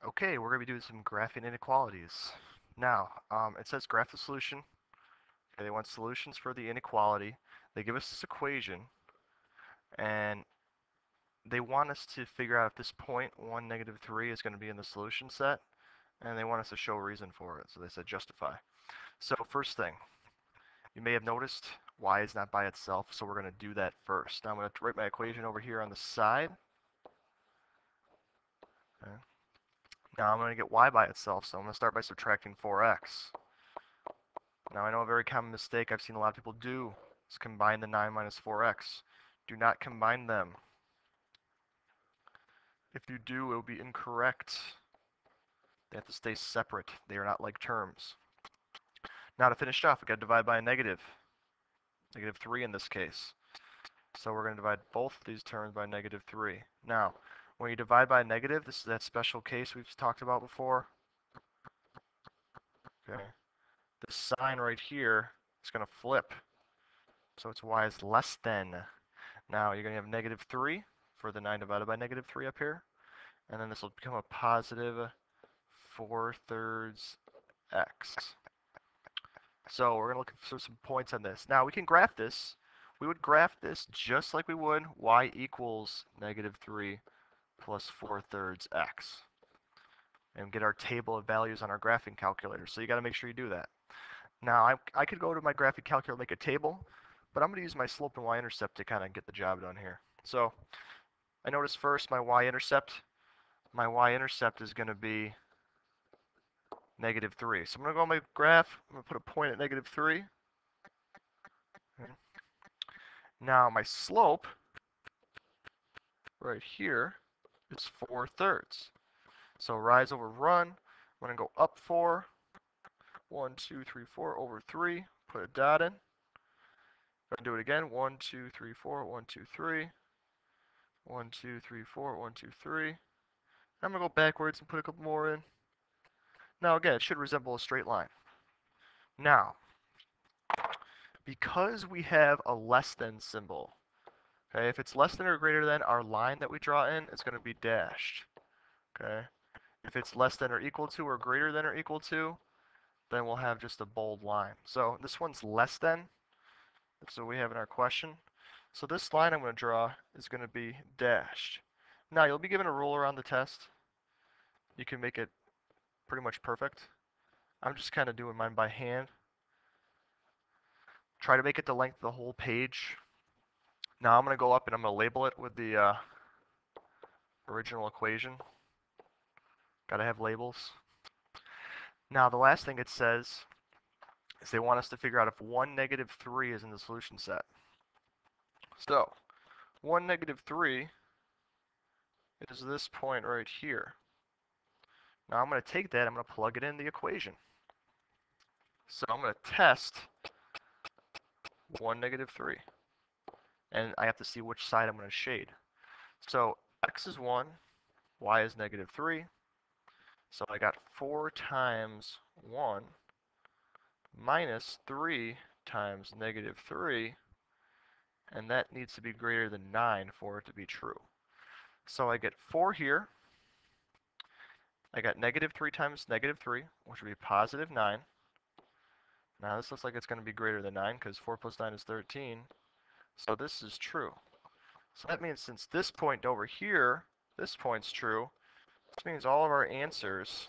Okay, we're going to be doing some graphing inequalities. Now, it says graph the solution. Okay, they want solutions for the inequality. They give us this equation, and they want us to figure out if this point 1, negative 3 is going to be in the solution set, and they want us to show a reason for it. So they said justify. So first thing, you may have noticed y is not by itself, so we're going to do that first. Now I'm going to write my equation over here on the side. Okay. Now I'm going to get y by itself, so I'm going to start by subtracting 4x. Now I know a very common mistake I've seen a lot of people do is combine the 9 minus 4x. Do not combine them. If you do, it will be incorrect. They have to stay separate. They are not like terms. Now to finish off, we've got to divide by a negative. Negative 3 in this case. So we're going to divide both of these terms by negative 3. Now, when you divide by a negative, this is that special case we've talked about before. Okay. The sign right here is going to flip. So it's y is less than. Now you're going to have negative 3 for the 9 divided by negative 3 up here. And then this will become a positive 4/3 x. So we're going to look for some points on this. Now we can graph this. We would graph this just like we would y equals negative 3 plus 4/3 x. And get our table of values on our graphing calculator. So you got to make sure you do that. Now I could go to my graphing calculator, make a table, but I'm going to use my slope and y-intercept to kind of get the job done here. So I notice first my y-intercept. My y-intercept is going to be negative 3. So I'm going to go on my graph. I'm going to put a point at negative 3. Okay. Now my slope right here is 4/3. So rise over run. I'm going to go up 4. 1, 2, 3, 4 over 3. Put a dot in. If I do it again, 1, 2, 3, 4, 1, 2, 3. 1, 2, 3, 4, 1, 2, 3. I'm going to go backwards and put a couple more in. Now again, it should resemble a straight line. Now, because we have a less than symbol, okay, if it's less than or greater than, our line that we draw in is going to be dashed. Okay, if it's less than or equal to or greater than or equal to, then we'll have just a bold line. So this one's less than, that's what we have in our question. So this line I'm going to draw is going to be dashed. Now you'll be given a ruler on the test. You can make it pretty much perfect. I'm just kind of doing mine by hand. Try to make it the length of the whole page. Now I'm going to go up and I'm going to label it with the original equation. Got to have labels. Now the last thing it says is they want us to figure out if 1, negative 3 is in the solution set. So 1, negative 3 is this point right here. Now I'm going to take that, I'm going to plug it in the equation. So I'm going to test 1, negative 3. And I have to see which side I'm going to shade. So x is 1, y is negative 3. So I got 4 times 1 minus 3 times negative 3. And that needs to be greater than 9 for it to be true. So I get 4 here. I got negative 3 times negative 3, which would be positive 9. Now this looks like it's going to be greater than 9 because 4 plus 9 is 13. So this is true. So that means since this point over here, this point's true, this means all of our answers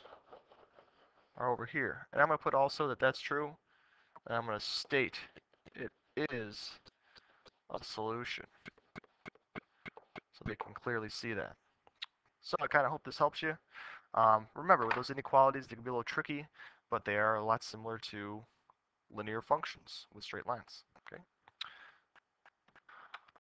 are over here. And I'm going to put also that that's true, and I'm going to state it is a solution. So they can clearly see that. So I kind of hope this helps you. Remember, with those inequalities, they can be a little tricky, but they are a lot similar to linear functions with straight lines.